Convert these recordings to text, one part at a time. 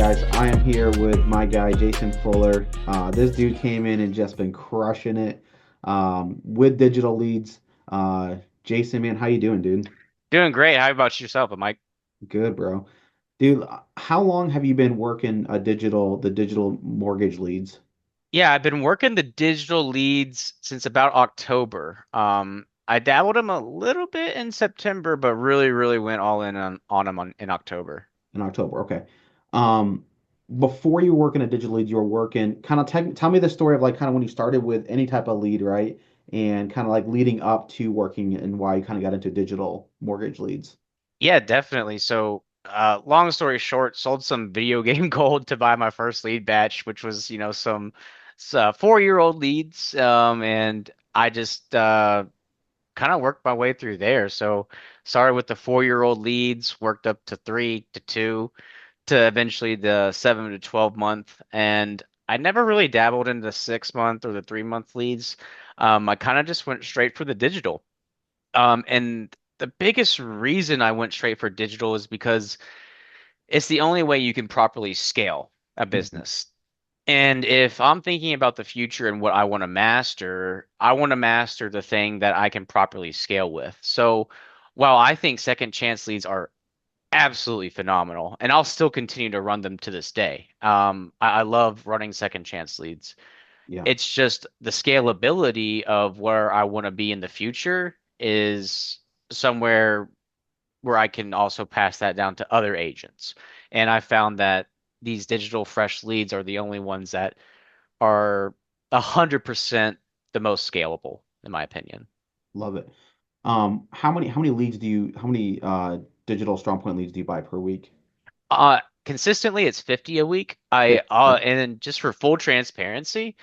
guys, I am here with my guy Jason Fuller. This dude came in and just been crushing it with digital leads. Jason, man, how you doing, dude? Doing great. How about yourself, Mike? Good, bro. Dude, how long have you been working the digital mortgage leads? Yeah, I've been working the digital leads since about October. I dabbled them a little bit in September, but really went all in on them in October. In October, okay. Um, Before you were working at digital leads, you were working kind of tell me the story of like kind of when you started with any type of lead, right? And kind of like leading up to working and why you kind of got into digital mortgage leads. Yeah, definitely. So, long story short, sold some video game gold to buy my first lead batch, which was, some 4-year-old leads. And I just kind of worked my way through there. So, started with the 4-year-old leads, worked up to 3 to 2. To eventually the 7 to 12 month. And I never really dabbled in the 6 month or the 3 month leads. I kind of just went straight for the digital. And the biggest reason I went straight for digital is because it's the only way you can properly scale a Mhm. business. And if I'm thinking about the future and what I want to master the thing that I can properly scale with. So while I think second chance leads are absolutely phenomenal, and I'll still continue to run them to this day. I love running second chance leads. Yeah, It's just the scalability of where I want to be in the future is somewhere where I can also pass that down to other agents. And I found that these digital fresh leads are the only ones that are 100% the most scalable, in my opinion. love it. How many digital strong point leads do you buy per week? Consistently it's 50 a week. I 50. Okay. and then just for full transparency,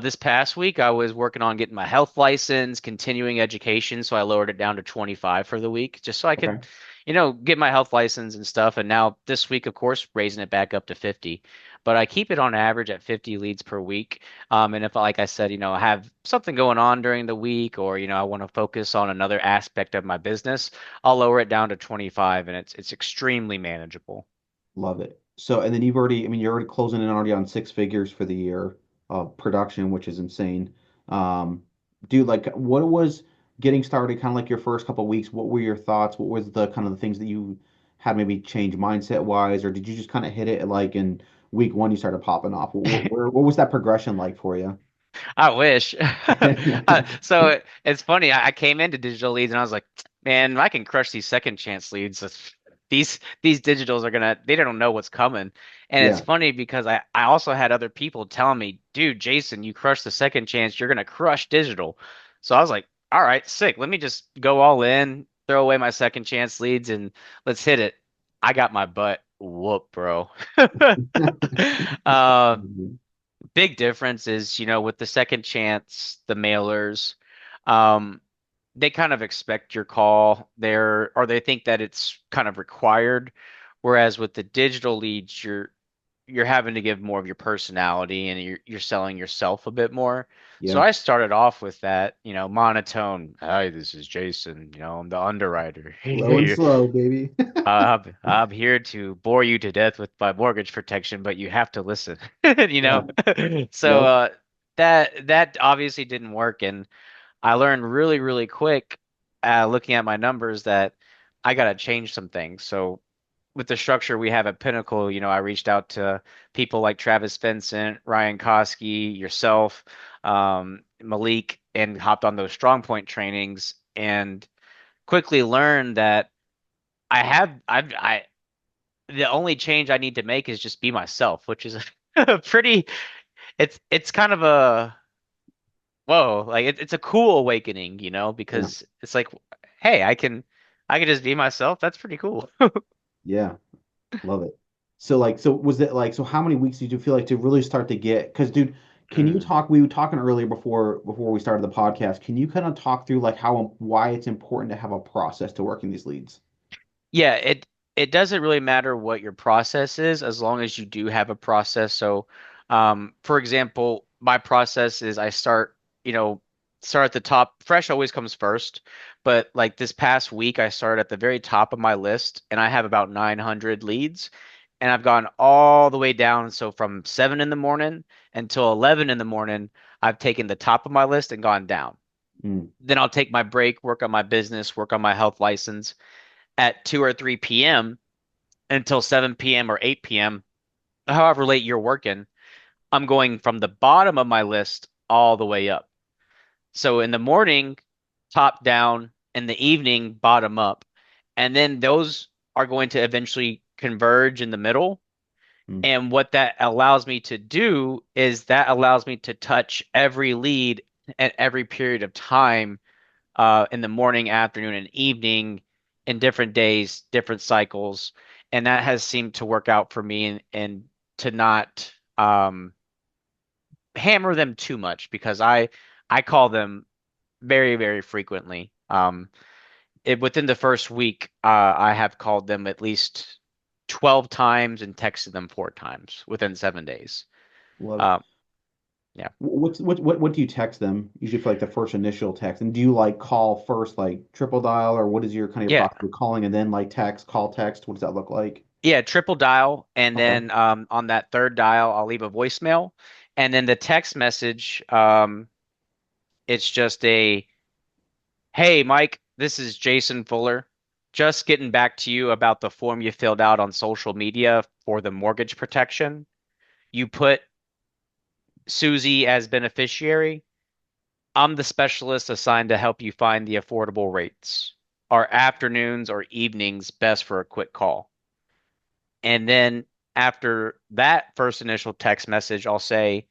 this past week I was working on getting my health license, continuing education, so I lowered it down to 25 for the week just so I Okay. could, get my health license and stuff. And now this week, of course, raising it back up to 50. But I keep it on average at 50 leads per week. And if, like I said, I have something going on during the week or, I want to focus on another aspect of my business, I'll lower it down to 25 and it's extremely manageable. Love it. So, and then you're already closing in already on six figures for the year of production, which is insane. Um, Dude, like what was getting started, kind of like your first couple of weeks, what were your thoughts? What was the kind of the things that you had maybe change mindset wise, or did you just kind of hit it like in week one you started popping off? What was that progression like for you? I wish. So it's funny. I came into digital leads and I was like, man, I can crush these second chance leads. These digitals are gonna, they don't know what's coming. And it's Yeah. funny because I also had other people telling me, dude, Jason, you crushed the second chance. You're gonna crush digital. So I was like, all right, sick. Let me just go all in, throw away my second chance leads, and let's hit it. I got my butt whoop, bro. Uh, Big difference is, with the second chance, the mailers, um, they kind of expect your call there, or they think that it's kind of required. Whereas with the digital leads, you're having to give more of your personality and you're selling yourself a bit more. So Yeah. I started off with that, monotone. Hi, this is Jason. I'm the underwriter. Low and slow, baby. I'm here to bore you to death with my mortgage protection, but you have to listen. You Yeah. know? So Yep. that obviously didn't work, and I learned really quick, looking at my numbers, that I gotta change some things. So with the structure we have at Pinnacle, I reached out to people like Travis Vincent, Ryan Koski, yourself, Malik, and hopped on those strong point trainings and quickly learned that I the only change I need to make is just be myself, which is a pretty it's kind of a whoa, like it's a cool awakening, Yeah. because it's like, hey, I can just be myself. That's pretty cool. Yeah. Love it. So like, so was it like, so how many weeks did you feel like to really start to get? Because dude, can you Mm. talk? We were talking earlier before we started the podcast. Can you kind of talk through like how why it's important to have a process to working these leads? Yeah, it doesn't really matter what your process is as long as you do have a process. So, for example, my process is I start at the top. Fresh always comes first, but like this past week, I started at the very top of my list, and I have about 900 leads. and I've gone all the way down. So from 7 in the morning until 11 in the morning, I've taken the top of my list and gone down. Mm, Then I'll take my break, work on my business, work on my health license at 2 or 3 p.m. until 7 p.m. or 8 p.m., however late you're working. I'm going from the bottom of my list all the way up. So in the morning, top down, in the evening, bottom up. And then those are going to eventually converge in the middle. mm, And what that allows me to do is that allows me to touch every lead at every period of time in the morning, afternoon, and evening in different days, different cycles. And that has seemed to work out for me and to not hammer them too much because I call them very, very frequently. Within the first week, I have called them at least 12 times and texted them 4 times within 7 days. love it. Um, yeah. What do you text them usually for like the first initial text? And do you like call first, like triple dial, or what is your kind of your Yeah. process of calling and then like text, call text? What does that look like? Yeah. Triple dial. And Okay. then on that third dial, I'll leave a voicemail. And then the text message, it's just a, hey, Mike, this is Jason Fuller. Just getting back to you about the form you filled out on social media for the mortgage protection. You put Susie as beneficiary. I'm the specialist assigned to help you find the affordable rates. Are afternoons or evenings best for a quick call? And then after that first initial text message, I'll say,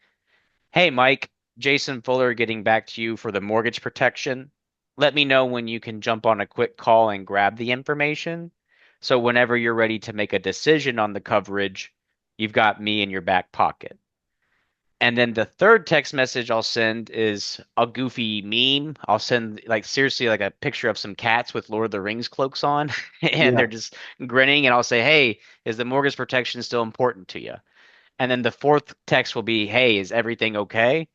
hey, Mike, Jason Fuller getting back to you for the mortgage protection. Let me know when you can jump on a quick call and grab the information. So whenever you're ready to make a decision on the coverage, you've got me in your back pocket. And then the third text message I'll send is a goofy meme. I'll send like seriously like a picture of some cats with Lord of the Rings cloaks on and they're Yeah. just grinning and I'll say, "Hey, is the mortgage protection still important to you?" And then the fourth text will be, "Hey, is everything okay?"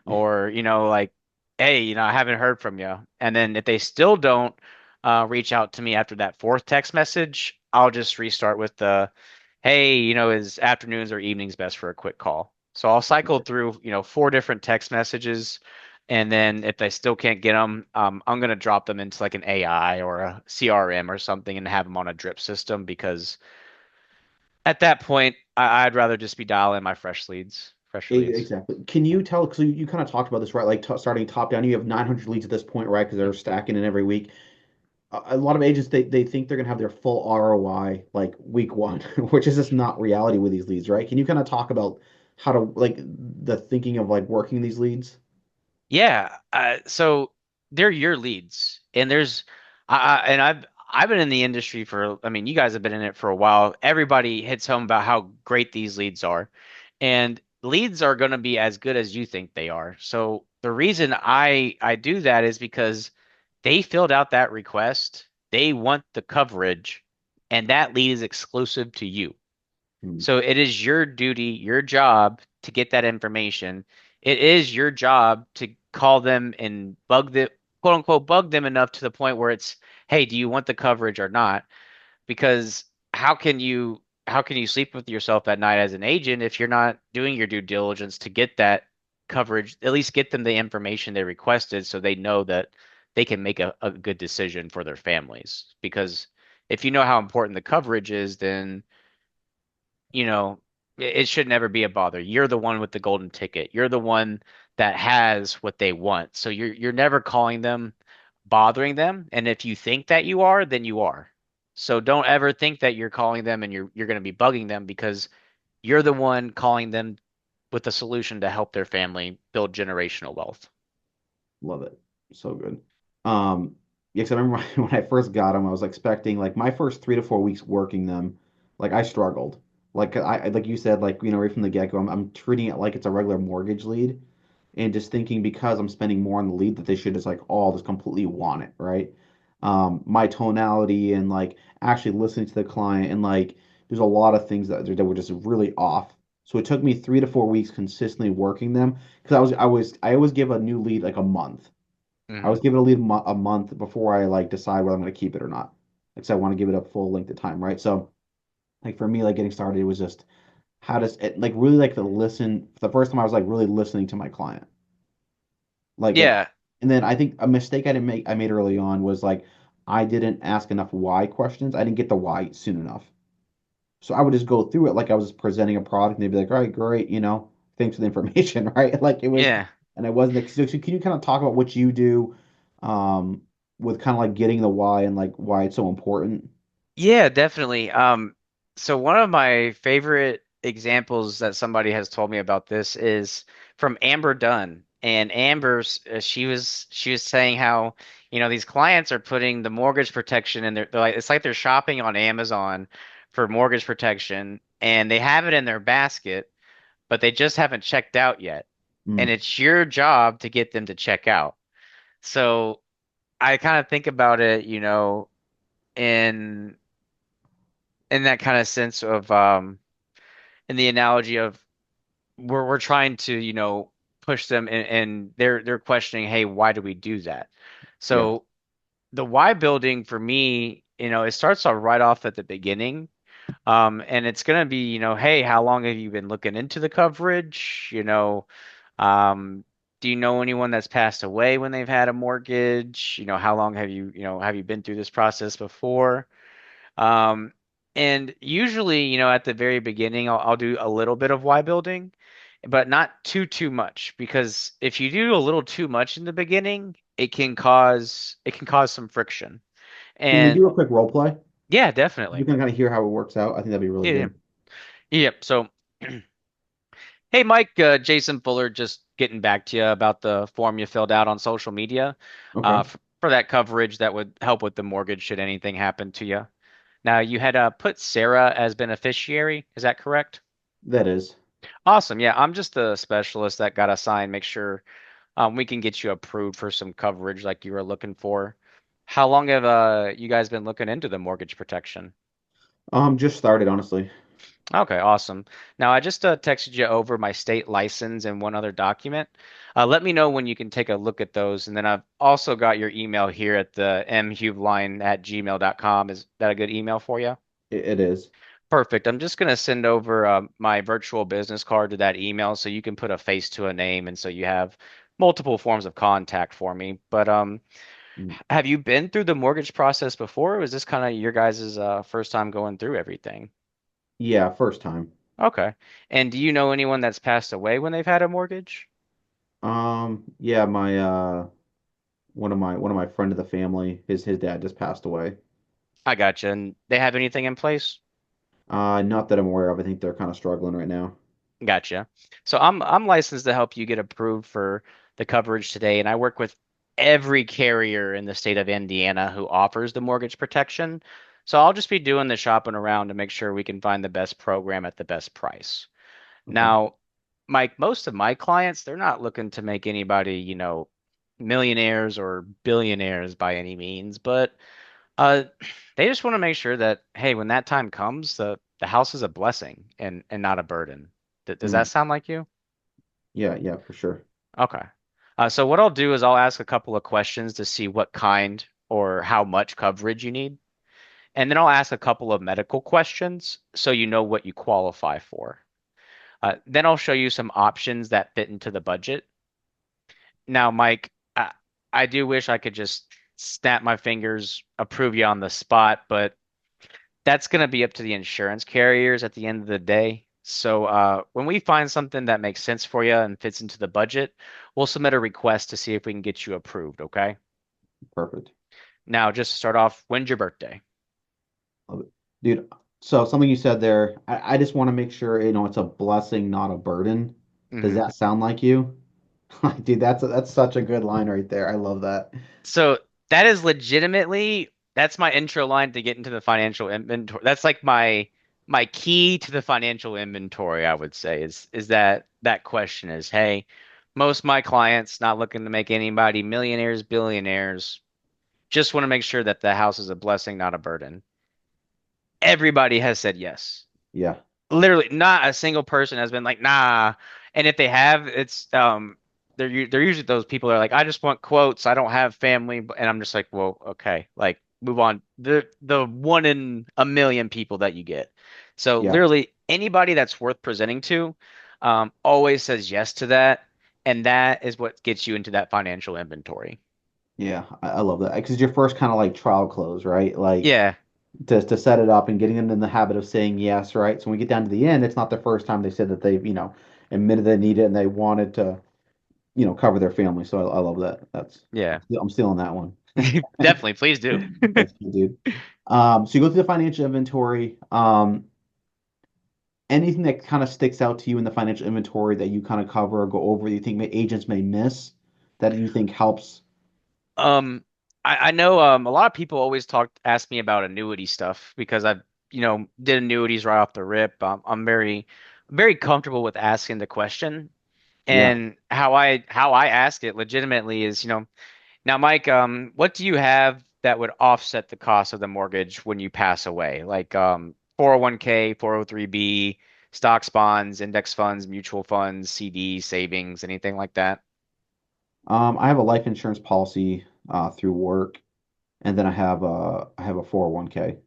Or, like, "Hey, I haven't heard from you." And then if they still don't reach out to me after that fourth text message, I'll just restart with the, hey, is afternoons or evenings best for a quick call? So I'll cycle through, four different text messages. And then if I still can't get them, I'm going to drop them into like an AI or a CRM or something and have them on a drip system because at that point, I'd rather just be dialing my fresh leads. Exactly. Can you tell, because you kind of talked about this, right? Like t starting top down, you have 900 leads at this point, right? Because they're stacking in every week. A lot of agents, they think they're going to have their full ROI like week one, which is just not reality with these leads, right? Can you kind of talk about how to like the thinking of like working these leads? Yeah, so they're your leads, and and I've been in the industry for, I mean, you guys have been in it for a while. Everybody hits home about how great these leads are, and leads are going to be as good as you think they are. So the reason I do that is because they filled out that request, they want the coverage, and that lead is exclusive to you. Hmm. So it is your duty, your job to get that information. It is your job to call them and bug the quote unquote bug them enough to the point where it's, hey, do you want the coverage or not? Because how can you sleep with yourself at night as an agent if you're not doing your due diligence to get that coverage, at least get them the information they requested so they know that they can make a good decision for their families. Because if you know how important the coverage is, then it should never be a bother. You're the one with the golden ticket. You're the one that has what they want. So you're never calling them, bothering them. And if you think that you are, then you are. So don't ever think that you're calling them and you're going to be bugging them because you're the one calling them with a solution to help their family build generational wealth. Love it. So good. Yeah, 'cause I remember when I first got them, I was expecting like my first 3 to 4 weeks working them, like I struggled. Like like you said, like right from the get-go, I'm treating it like it's a regular mortgage lead, and just thinking because I'm spending more on the lead that they should just like all just completely want it, right? My tonality and like actually listening to the client and like there's a lot of things that were just really off. So it took me 3 to 4 weeks consistently working them because I always give a new lead like a month. I Hmm. always give it a lead a month before I like decide whether I'm going to keep it or not. Because I want to give it a full length of time, right? So Like for me, like getting started, it was just how does it like really like to listen. For the first time, I was like really listening to my client. Like, Yeah. and then I think a mistake I made early on was like I didn't ask enough why questions. I didn't get the why soon enough. So I would just go through it like I was just presenting a product, and they'd be like, "All right, great, thanks for the information," right? Like it was, Yeah. and I wasn't like, so can you kind of talk about what you do, um, with kind of like getting the why and like why it's so important? Yeah, definitely. So one of my favorite examples that somebody has told me about this is from Amber Dunn. And Amber's, she was saying how, these clients are putting the mortgage protection in they're like it's like they're shopping on Amazon for mortgage protection and they have it in their basket, but they just haven't checked out yet. And Mm. it's your job to get them to check out. So I kind of think about it, in in that kind of sense of in the analogy of we're trying to push them and they're questioning, hey, why do we do that? Yeah. So the why building for me, it starts off right off at the beginning, and it's gonna be, hey, how long have you been looking into the coverage, um do you know anyone that's passed away when they've had a mortgage, how long have you been through this process before? Um, and usually, at the very beginning, I'll do a little bit of why building, but not too much because if you do a little too much in the beginning, it can cause some friction. Can we And do a quick role play? yeah, You definitely. can kind of hear how it works out. I think that'd be really Yeah, yeah. good. Yep. So, hey, Mike, Jason Fuller, just getting back to you about the form you filled out on social media, Okay, for that coverage that would help with the mortgage should anything happen to you. Now, you had put Sarah as beneficiary. Is that correct? that is. Awesome. Yeah, I'm just the specialist that got assigned. Make sure we can get you approved for some coverage like you were looking for. How long have you guys been looking into the mortgage protection? Just started honestly. Okay, awesome. Now I just texted you over my state license and one other document. Let me know when you can take a look at those, and then I've also got your email here at the mhubeline@gmail.com. Is that a good email for you? It is. Perfect. I'm just going to send over my virtual business card to that email so you can put a face to a name and so you have multiple forms of contact for me. But Mm. have you been through the mortgage process before, or is this kind of your guys' first time going through everything? Yeah, first time. Okay. And do you know anyone that's passed away when they've had a mortgage? Yeah, my one of my friend of the family, his dad just passed away. I gotcha. And they have anything in place? Not that I'm aware of. I think they're kind of struggling right now. Gotcha. So I'm licensed to help you get approved for the coverage today, and I work with every carrier in the state of Indiana who offers the mortgage protection. So I'll just be doing the shopping around to make sure we can find the best program at the best price. Okay. Now, Mike, most of my clients, they're not looking to make anybody, millionaires or billionaires by any means, but uh they just want to make sure that, hey, when that time comes, the house is a blessing and not a burden. Does that Mm. sound like you? Yeah, yeah, for sure. Okay. So what I'll do is I'll ask a couple of questions to see what kind or how much coverage you need. And then I'll ask a couple of medical questions so you know what you qualify for. Then I'll show you some options that fit into the budget. Now, Mike, I do wish I could just snap my fingers, approve you on the spot, but that's going to be up to the insurance carriers at the end of the day. So when we find something that makes sense for you and fits into the budget, we'll submit a request to see if we can get you approved. Okay. Perfect. Now, just to start off, when's your birthday? Love it. Dude, so something you said there, I just want to make sure, it's a blessing, not a burden. Does Hmm. that sound like you? Like, dude, that's such a good line right there. I love that. So that is legitimately that's my intro line to get into the financial inventory. That's like my key to the financial inventory, I would say, is that question is, hey, most of my clients not looking to make anybody millionaires, billionaires, just want to make sure that the house is a blessing, not a burden. Everybody has said yes. Yeah. Literally, not a single person has been like, nah. And if they have, it's they're usually those people that are like, I just want quotes. I don't have family, and I'm just like, well, okay, like move on. The one in a million people that you get. So Yeah. literally anybody that's worth presenting to, always says yes to that, and that is what gets you into that financial inventory. Yeah. I love that because your first kind of like trial close, right? Like Yeah, to set it up and getting them in the habit of saying yes, right? So when we get down to the end, it's not the first time they said that they've, admitted they need it and they wanted to, cover their family. So I love that. yeah, I'm stealing that one. definitely. Please do. That's good, dude. So you go through the financial inventory. Anything that kind of sticks out to you in the financial inventory that you kind of cover or go over, you think agents may miss that you think helps? Um, I know a lot of people always ask me about annuity stuff because I've did annuities right off the rip. I'm very comfortable with asking the question, Yeah. and how I ask it legitimately is, now Mike, what do you have that would offset the cost of the mortgage when you pass away? Like 401k, 403b, stocks, bonds, index funds, mutual funds, CDs, savings, anything like that? I have a life insurance policy through work, and then I have a 401k.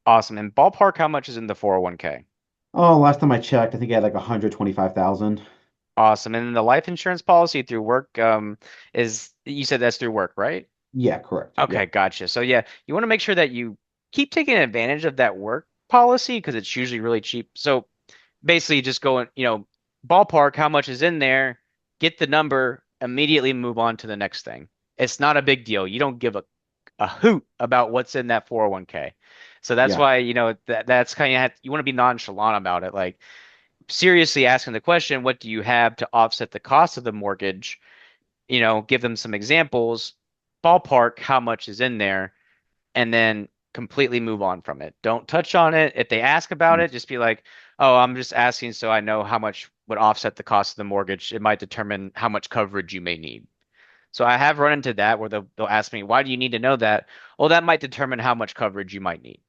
Awesome. And ballpark, how much is in the 401k? Oh, last time I checked, I think I had like 125,000. Awesome. And then the life insurance policy through work, is you said that's through work, right? Yeah, correct. Okay, Yep. gotcha. So yeah, you want to make sure that you keep taking advantage of that work policy because it's usually really cheap. So basically just going, ballpark how much is in there, get the number, immediately move on to the next thing. It's not a big deal. You don't give a hoot about what's in that 401k. So that's Yeah. why, that's kind of you want to be nonchalant about it. Like seriously asking the question, what do you have to offset the cost of the mortgage? Give them some examples, ballpark how much is in there, and then completely move on from it. Don't touch on it. If they ask about Mm. it, just be like, "Oh, I'm just asking so I know how much would offset the cost of the mortgage. It might determine how much coverage you may need." So I have run into that where they'll ask me, "Why do you need to know that?" Well, that might determine how much coverage you might need.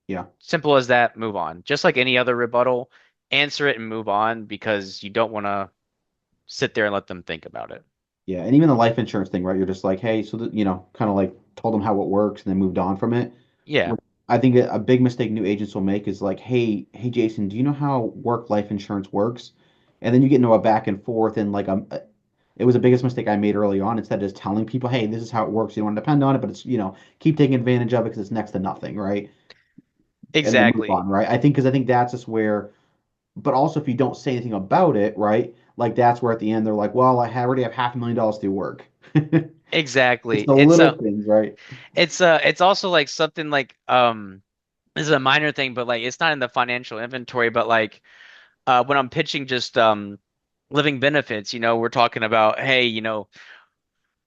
Yeah. Simple as that, move on. Just like any other rebuttal, answer it and move on because you don't want to sit there and let them think about it. Yeah. And even the life insurance thing, right? You're just like, hey, so that, kind of like told them how it works and then moved on from it. Yeah, What I think a big mistake new agents will make is like, hey, Jason, do you know how work life insurance works? And then you get into a back and forth and like it was the biggest mistake I made early on. Instead of just telling people, hey, this is how it works. You don't want to depend on it, but it's, keep taking advantage of it because it's next to nothing, right? And then move exactly. on, right? I think that's just where, but also if you don't say anything about it, right? Like that's where at the end they're like, well, already have $500,000 through work. Exactly. It's the little things, right? It's also like something like this is a minor thing, but like it's not in the financial inventory, but like when I'm pitching just living benefits, we're talking about, hey,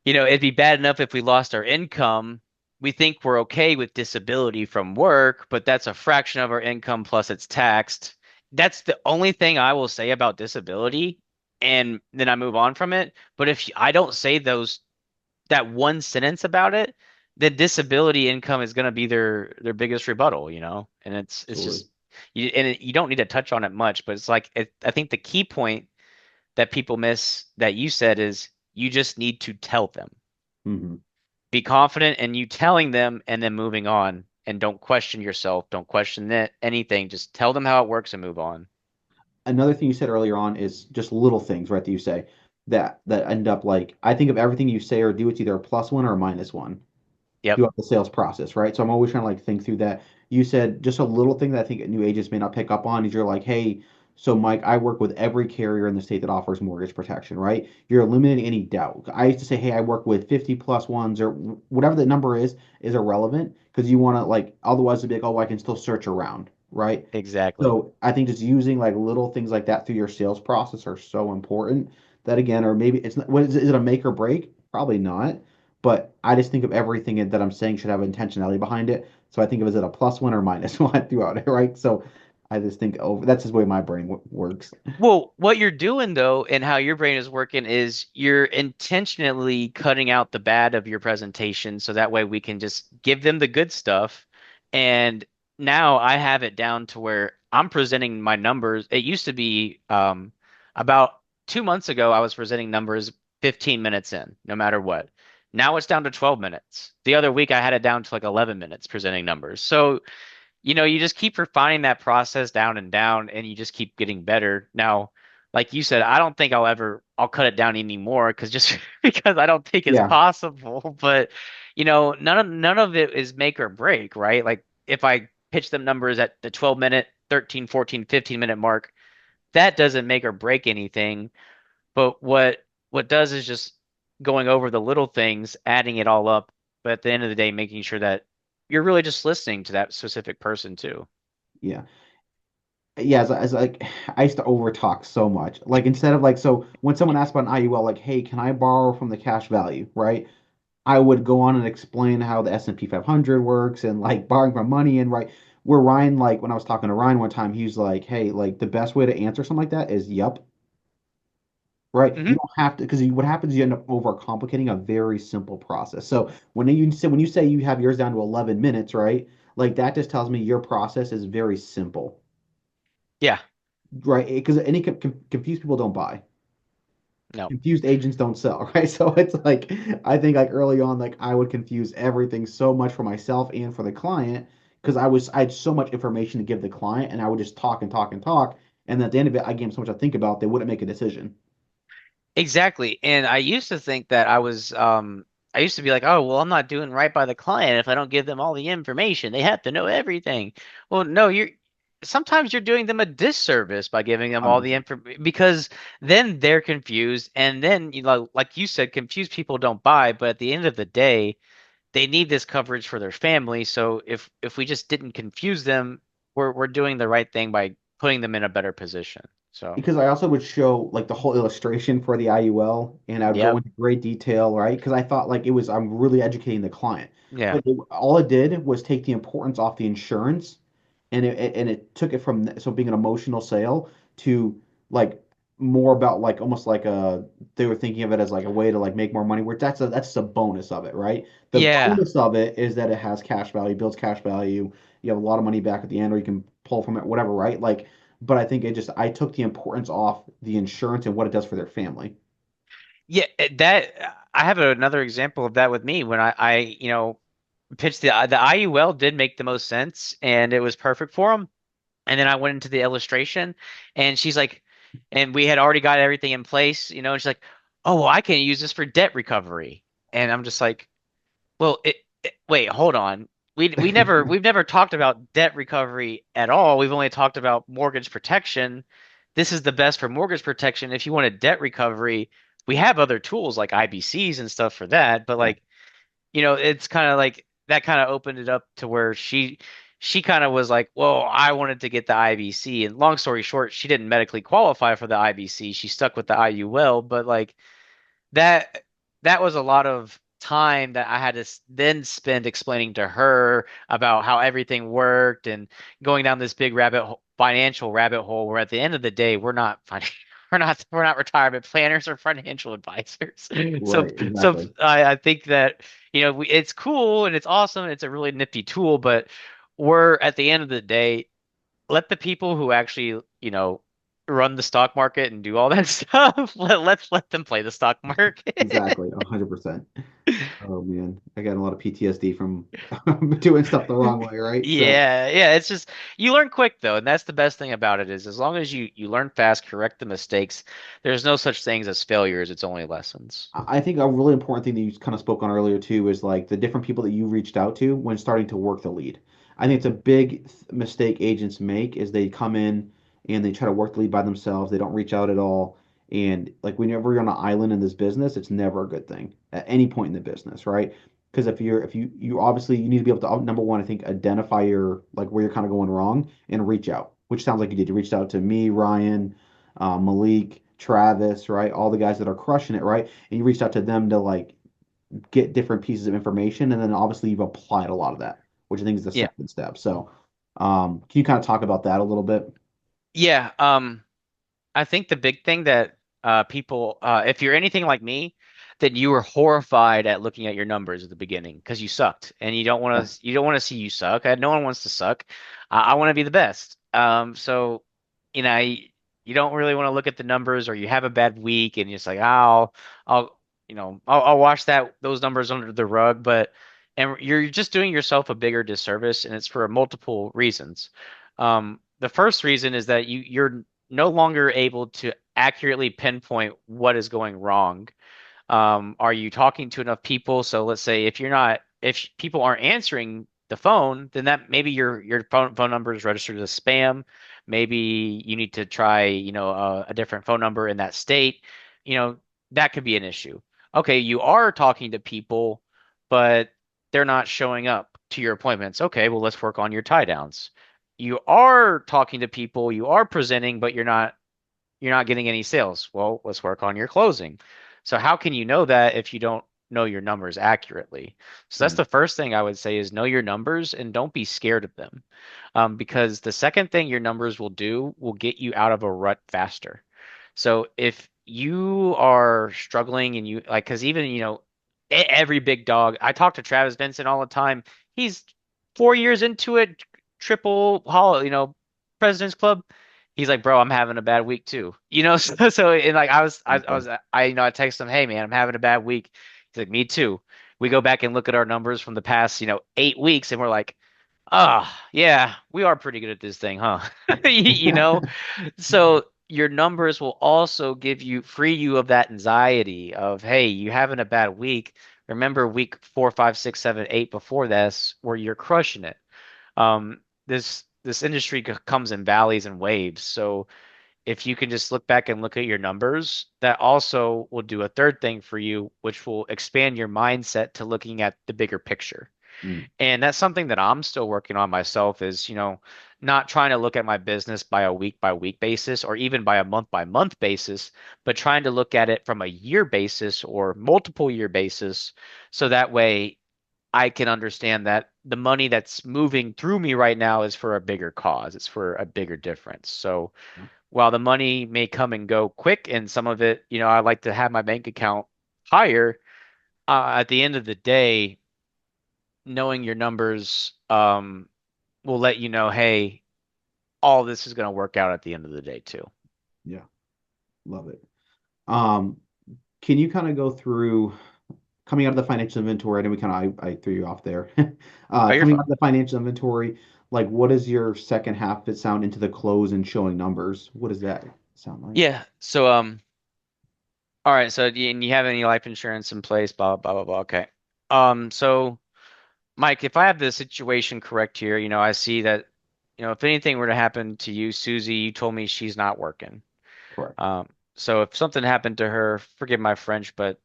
it'd be bad enough if we lost our income. We think we're okay with disability from work, but that's a fraction of our income plus it's taxed. That's the only thing I will say about disability, and then I move on from it. But if I don't say that one sentence about it, then disability income is going to be their biggest rebuttal, and it's Absolutely. just you don't need to touch on it much, but it's like I think the key point that people miss that you said is you just need to tell them. Hmm. Be confident in you telling them and then moving on, and don't question yourself, don't question anything, just tell them how it works and move on. Another thing you said earlier on is just little things, right? That you say that end up like I think of everything you say or do, it's either a plus one or a minus one Yep, throughout the sales process, right? So I'm always trying to like think through that. You said just a little thing that I think new agents may not pick up on is you're like, hey, so Mike, I work with every carrier in the state that offers mortgage protection, right? You're eliminating any doubt. I used to say, hey, I work with 50 plus ones or whatever the number is irrelevant because you want to like otherwise it'd be like, oh, I can still search around, right? exactly. So I think just using like little things like that through your sales process are so important that again, or maybe it's not, is it a make or break? Probably not. But I just think of everything that I'm saying should have intentionality behind it. So I think of it as a plus one or minus one throughout it, right? So I just think, oh, that's just the way my brain works. Well, what you're doing though, and how your brain is working, is you're intentionally cutting out the bad of your presentation so that way we can just give them the good stuff. And now I have it down to where I'm presenting my numbers. It used to be about 2 months ago, I was presenting numbers 15 minutes in, no matter what. Now it's down to 12 minutes. The other week, I had it down to like 11 minutes presenting numbers. So you just keep refining that process down and down, and you just keep getting better. Now, like you said, I don't think I'll cut it down anymore because just because I don't think it's Yeah, possible. But none of it is make or break, right? Like if I pitch them numbers at the 12-minute, 13, 14, 15-minute mark, that doesn't make or break anything. But what does is just going over the little things, adding it all up, but at the end of the day, making sure that you're really just listening to that specific person too. yeah. Yeah, as like I used to over talk so much. Like instead of like so when someone asked about an IUL, like, hey, can I borrow from the cash value, right? I would go on and explain how the S&P 500 works and like borrowing from money and right where Ryan like when I was talking to Ryan one time, he was like, hey, like the best way to answer something like that is yup, right? You Hmm. don't have to because what happens is you end up overcomplicating a very simple process. So when you say you have yours down to 11 minutes, right? Like that just tells me your process is very simple, Yeah, right? Because any confused people don't buy. no. Confused agents don't sell, right? So it's like I think like early on, like I would confuse everything so much for myself and for the client because I had so much information to give the client, and I would just talk and talk and talk, and at the end of it, I gave them so much to think about, they wouldn't make a decision. Exactly. And I used to think that I used to be like, oh, well, I'm not doing right by the client if I don't give them all the information. They have to know everything. Well, no, sometimes you're doing them a disservice by giving them all the 100%. info because then they're confused. And then, like you said, confused people don't buy. But at the end of the day, they need this coverage for their family. So if we just didn't confuse them, we're doing the right thing by putting them in a better position. So, Because I also would show like the whole illustration for the IUL and I would go yep. into great detail, right? Because I thought like I'm really educating the client. Yeah. But all it did was take the importance off the insurance and it took it from so being an emotional sale to like more about like almost like they were thinking of it as like a way to like make more money, where that's a bonus of it, right? The Yeah. bonus of it is that it has cash value, builds cash value. You have a lot of money back at the end, or you can pull from it, whatever, right? Like but I think I took the importance off the insurance and what it does for their family. Yeah, I have another example of that with me when pitched the IUL did make the most sense and it was perfect for him. And then I went into the illustration and she's like, and we had already got everything in place, and she's like, oh, well, I can use this for debt recovery. And I'm just like, well, wait, hold on. We've never talked about debt recovery at all. We've only talked about mortgage protection. This is the best for mortgage protection. If you want a debt recovery, we have other tools like IBCs and stuff for that. But Yeah. like, it's kind of like that kind of opened it up to where she kind of was like, well, I wanted to get the IBC. And long story short, she didn't medically qualify for the IBC. She stuck with the IUL, but like that that was a lot of time that I had to then spend explaining to her about how everything worked and going down this big financial rabbit hole where at the end of the day we're not retirement planners or financial advisors. So Right, so exactly. I think that it's cool and it's awesome and it's a really nifty tool, but we're at the end of the day let the people who actually, run the stock market and do all that stuff, let's let them play the stock market. Exactly, 100%. Oh man, I got a lot of PTSD from doing stuff the wrong way, right? So Yeah, yeah, it's just you learn quick though, and that's the best thing about it is as long as you learn fast, correct the mistakes, there's no such things as failures, it's only lessons. I think a really important thing that you kind of spoke on earlier too is like the different people that you reached out to when starting to work the lead. I think it's a big mistake agents make is they come in and they try to work the lead by themselves. They don't reach out at all. And like whenever you're on an island in this business, it's never a good thing at any point in the business, right? Because if you obviously you need to be able to number one, I think identify your like where you're kind of going wrong and reach out, which sounds like you did. You reached out to me, Ryan, Malik, Travis, right? All the guys that are crushing it, right? And you reached out to them to like get different pieces of information, and then obviously you've applied a lot of that, which I think is the Yeah. second step. So, can you kind of talk about that a little bit? Yeah, I think the big thing that people, if you're anything like me, then you were horrified at looking at your numbers at the beginning because you sucked, and Yeah, you don't want to see you suck. No one wants to suck. I want to be the best. So you don't really want to look at the numbers, or you have a bad week, and you're just like, I'll wash those numbers under the rug. But and you're just doing yourself a bigger disservice, and it's for multiple reasons. The first reason is that you're no longer able to accurately pinpoint what is going wrong. Are you talking to enough people? So let's say if people aren't answering the phone, then that maybe your phone number is registered as spam. Maybe you need to try, a different phone number in that state. You know, that could be an issue. Okay, you are talking to people, but they're not showing up to your appointments. Okay, well, let's work on your tie downs. You are talking to people, you are presenting, but you're not getting any sales. Well, let's work on your closing. So how can you know that if you don't know your numbers accurately? So that's Right. the first thing I would say is know your numbers and don't be scared of them. Because the second thing your numbers will do will get you out of a rut faster. So if you are struggling and you like, because even, every big dog, I talk to Travis Vincent all the time. He's 4 years into it, triple hall, President's Club. He's like, bro, I'm having a bad week too. So and like Okay. I text him, hey man, I'm having a bad week. He's like, me too. We go back and look at our numbers from the past, 8 weeks, and we're like, ah, yeah, we are pretty good at this thing, huh? You know? So your numbers will also free you of that anxiety of, hey, you having a bad week. Remember week 4, 5, 6, 7, 8 before this, where you're crushing it. This industry comes in valleys and waves. So if you can just look back and look at your numbers, that also will do a third thing for you, which will expand your mindset to looking at the bigger picture. Mm. And that's something that I'm still working on myself is, not trying to look at my business by week basis or even by month basis, but trying to look at it from a year basis or multiple year basis. So that way I can understand that the money that's moving through me right now is for a bigger cause. It's for a bigger difference. So while the money may come and go quick and some of it, I like to have my bank account higher, at the end of the day, knowing your numbers will let you know, hey, all this is going to work out at the end of the day too. Yeah, love it. Um, can you kind of go through coming out of the financial inventory? I know we kind of I threw you off there. Oh, you're Coming out fine. of the financial inventory, like what is your second half of it sound into the close and showing numbers? What does that sound like? Yeah. So, all right. So, and you have any life insurance in place? Blah, blah, blah, blah. Okay. So Mike, if I have the situation correct here, I see that, if anything were to happen to you, Susie, you told me she's not working. Correct. So if something happened to her, forgive my French, but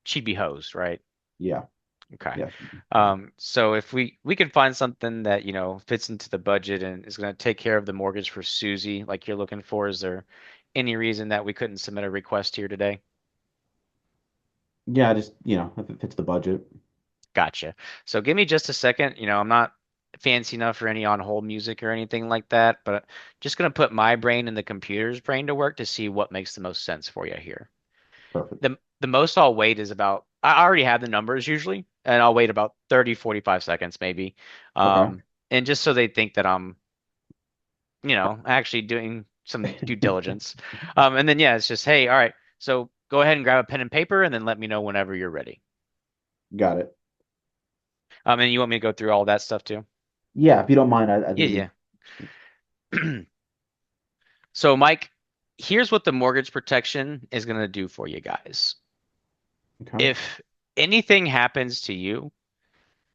she'd be hosed, right? Yeah. Okay. Yeah. So if we can find something that, fits into the budget and is going to take care of the mortgage for Susie, like you're looking for, is there any reason that we couldn't submit a request here today? Yeah, just, if it fits the budget. Gotcha. So give me just a second. I'm not fancy enough for any on hold music or anything like that, but just gonna put my brain and the computer's brain to work to see what makes the most sense for you here. Perfect. The most I'll wait is about I already have the numbers usually, and I'll wait about 30, 45 seconds maybe. Okay. And just so they think that I'm, actually doing some due diligence. And then yeah, it's just, hey, all right, so go ahead and grab a pen and paper and then let me know whenever you're ready. Got it. And you want me to go through all that stuff too? Yeah, if you don't mind, I'd really. Yeah, yeah. So, Mike, here's what the mortgage protection is going to do for you guys. Okay. If anything happens to you,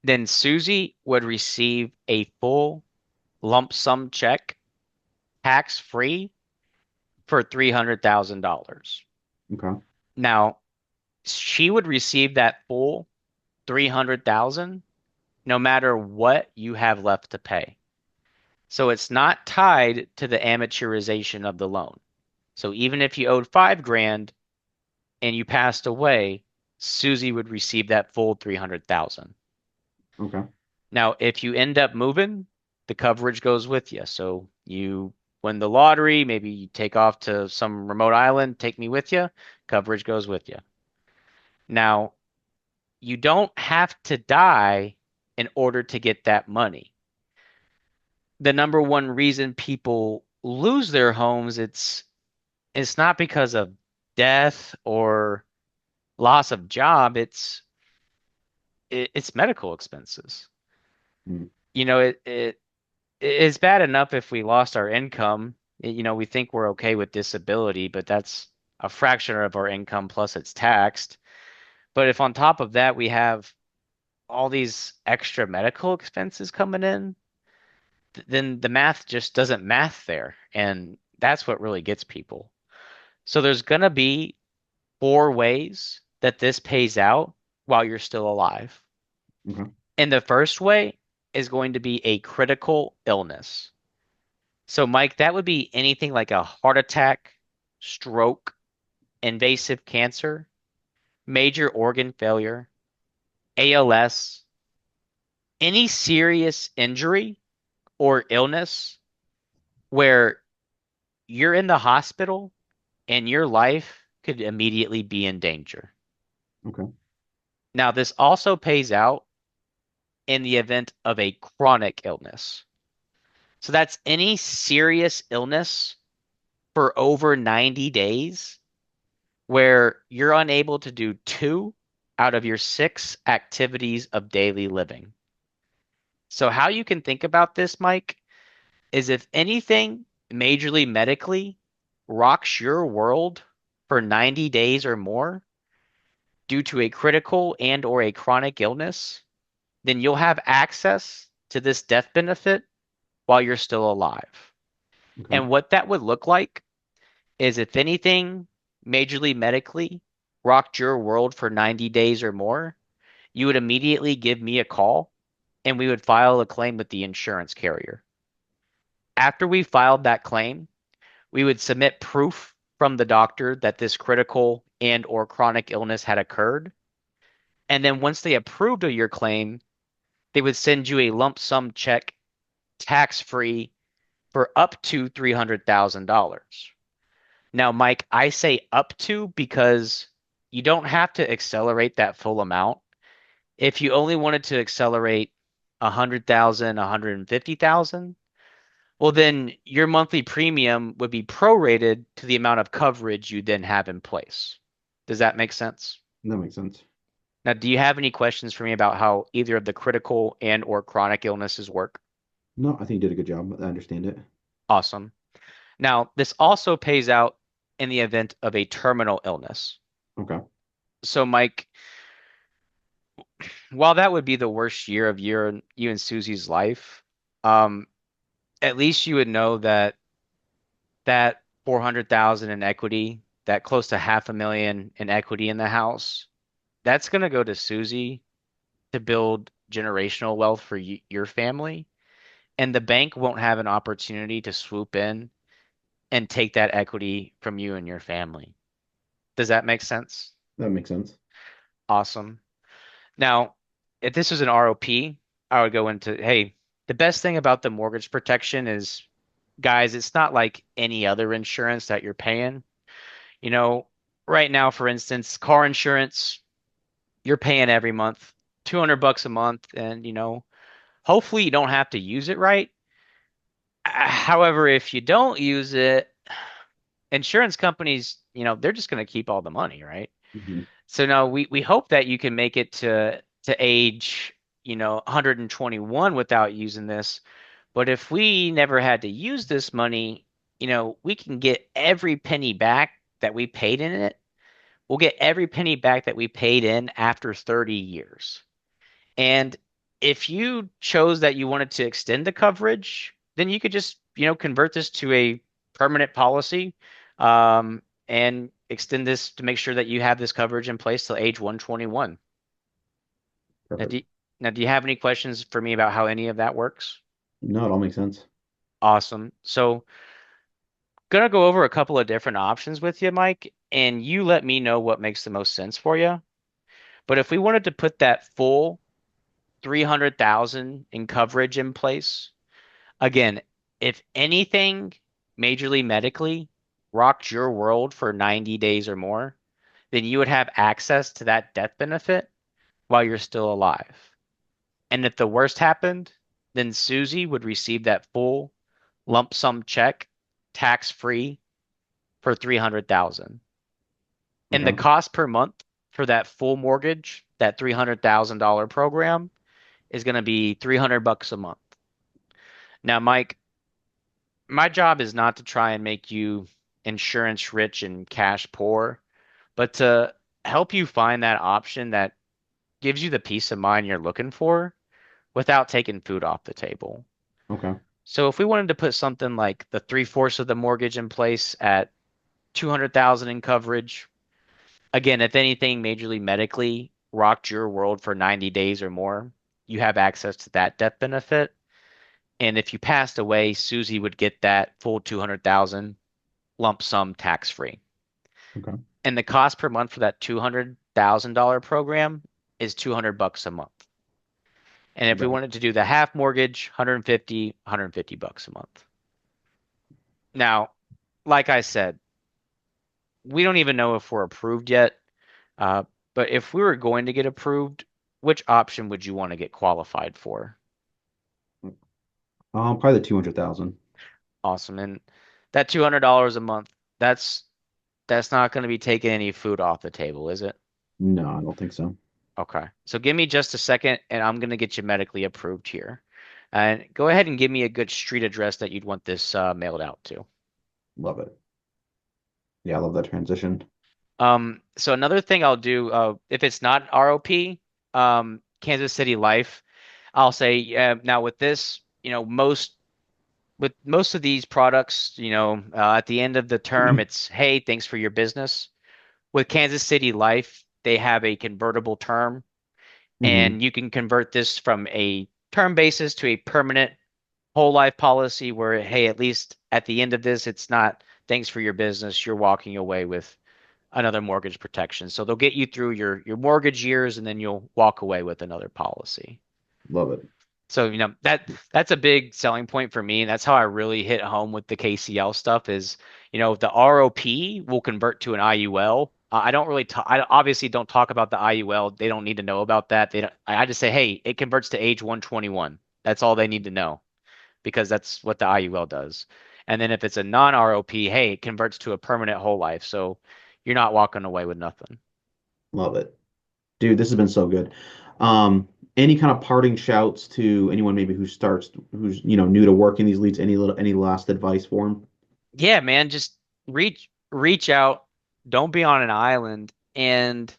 then Susie would receive a full lump sum check, tax free, for $300,000. Okay. Now, she would receive that full 300,000 no matter what you have left to pay. So it's not tied to the amortization of the loan. So even if you owed 5 grand and you passed away, Susie would receive that full 300,000. Okay. Now, if you end up moving, the coverage goes with you. So you win the lottery, maybe you take off to some remote island, take me with you, coverage goes with you. Now, you don't have to die in order to get that money. The number one reason people lose their homes, it's not because of death or loss of job, it's it's medical expenses. Mm. You know, it's bad enough if we lost our income. You know, we think we're okay with disability, but that's a fraction of our income plus it's taxed. But if on top of that we have all these extra medical expenses coming in, then the math just doesn't math there. And that's what really gets people. So there's gonna be four ways that this pays out while you're still alive. Okay. And the first way is going to be a critical illness. So, Mike, that would be anything like a heart attack, stroke, invasive cancer, major organ failure, ALS, any serious injury or illness where you're in the hospital and your life could immediately be in danger. Okay. Now, this also pays out in the event of a chronic illness. So that's any serious illness for over 90 days where you're unable to do two out of your six activities of daily living. So, how you can think about this, Mike, is if anything majorly medically rocks your world for 90 days or more due to a critical and or a chronic illness, then you'll have access to this death benefit while you're still alive. Okay. And what that would look like is if anything majorly medically rocked your world for 90 days or more, you would immediately give me a call and we would file a claim with the insurance carrier. After we filed that claim, we would submit proof from the doctor that this critical and or chronic illness had occurred. And then once they approved of your claim, they would send you a lump sum check tax free for up to $300,000. Now, Mike, I say up to because you don't have to accelerate that full amount. If you only wanted to accelerate 100,000, 150,000, well, then your monthly premium would be prorated to the amount of coverage you then have in place. Does that make sense? That makes sense. Now, do you have any questions for me about how either of the critical and or chronic illnesses work? No, I think you did a good job. I understand it. Awesome. Now, this also pays out in the event of a terminal illness. Okay. So, Mike, while that would be the worst year of you and Susie's life, um, at least you would know that that 400,000 in equity, that close to half a million in equity in the house, that's going to go to Susie to build generational wealth for your family, and the bank won't have an opportunity to swoop in and take that equity from you and your family. Does that make sense? That makes sense. Awesome. Now, if this was an ROP, I would go into, hey, the best thing about the mortgage protection is, guys, it's not like any other insurance that you're paying. You know, right now, for instance, car insurance, you're paying every month, 200 bucks a month, and hopefully you don't have to use it right. However, if you don't use it, insurance companies, they're just going to keep all the money, right? Hmm. So no, we hope that you can make it to age, 121 without using this. But if we never had to use this money, we can get every penny back that we paid in it. We'll get every penny back that we paid in after 30 years. And if you chose that you wanted to extend the coverage, then you could just, convert this to a permanent policy, and extend this to make sure that you have this coverage in place till age 121. Now, Perfect. do you have any questions for me about how any of that works? No, it all makes sense. Awesome. So, gonna go over a couple of different options with you, Mike, and you let me know what makes the most sense for you. But if we wanted to put that full 300,000 in coverage in place, again, if anything majorly medically rocked your world for 90 days or more, then you would have access to that death benefit while you're still alive. And if the worst happened, then Susie would receive that full lump sum check, tax free, for 300,000. And the Okay. cost per month for that full mortgage that $300,000 program is going to be $300 a month. Now, Mike, my job is not to try and make you insurance rich and cash poor, but to help you find that option that gives you the peace of mind you're looking for without taking food off the table. Okay. So if we wanted to put something like the three-fourths of the mortgage in place at 200,000 in coverage, again, if anything majorly medically rocked your world for 90 days or more, you have access to that death benefit. And if you passed away, Susie would get that full 200,000 lump sum tax free. Okay. And the cost per month for that $200,000 program is $200 a month. And if we Right. wanted to do the half mortgage, 150 bucks a month. Now, like I said, we don't even know if we're approved yet. Uh, but if we were going to get approved, which option would you want to get qualified for? Probably the 200,000. Awesome. And that $200 a month, that's that's not going to be taking any food off the table, is it? No, I don't think so. Okay. So give me just a second and I'm going to get you medically approved here. And go ahead and give me a good street address that you'd want this mailed out to. Love it. Yeah, I love that transition. So another thing I'll do, if it's not ROP, Kansas City Life, I'll say, now with this, with most of these products, at the end of the term, it's, hey, thanks for your business. With Kansas City Life, they have a convertible term, Hmm. and you can convert this from a term basis to a permanent whole life policy where, hey, at least at the end of this, it's not thanks for your business. You're walking away with another mortgage protection. So they'll get you through your mortgage years, and then you'll walk away with another policy. Love it. So, that's a big selling point for me. And that's how I really hit home with the KCL stuff is, the ROP will convert to an IUL. I don't really talk, I obviously don't talk about the IUL. They don't need to know about that. They don't, I just say, hey, it converts to age 121. That's all they need to know because that's what the IUL does. And then if it's a non-ROP, hey, it converts to a permanent whole life. So you're not walking away with nothing. Love it. Dude, this has been so good. Um, any kind of parting shouts to anyone maybe who's new to working these leads, any last advice for them? Yeah, man, just reach out. Don't be on an island. And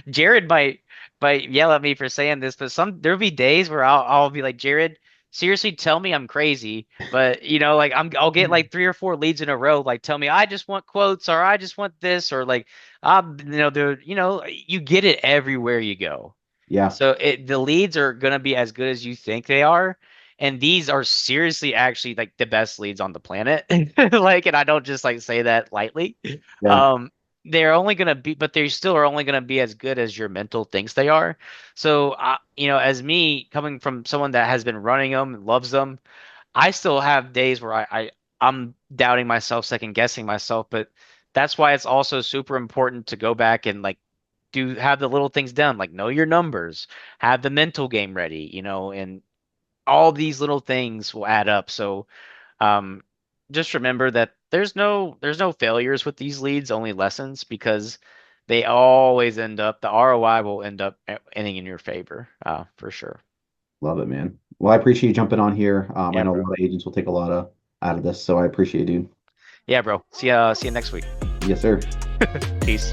Jared might yell at me for saying this, but there'll be days where I'll be like, Jared, seriously, tell me I'm crazy. But like I'll get like three or four leads in a row, like tell me I just want quotes or I just want this or like you get it everywhere you go. Yeah, So the leads are gonna be as good as you think they are. And these are seriously actually like the best leads on the planet. Like, and I don't just like say that lightly. yeah, Um, they're only gonna be, but they still are only gonna be as good as your mental thinks they are. So, as me coming from someone that has been running them and loves them, I still have days where I'm doubting myself, second guessing myself, but that's why it's also super important to go back and like have the little things done, like know your numbers, have the mental game ready, and all these little things will add up. So um, just remember that there's no failures with these leads, only lessons because they always the ROI will end up ending in your favor, for sure. love it, man. Well, I appreciate you jumping on here. I Yeah, know a bro. lot of agents will take a lot out of this, so I appreciate you, dude. Yeah, bro. See ya next week. Yes, sir. Peace.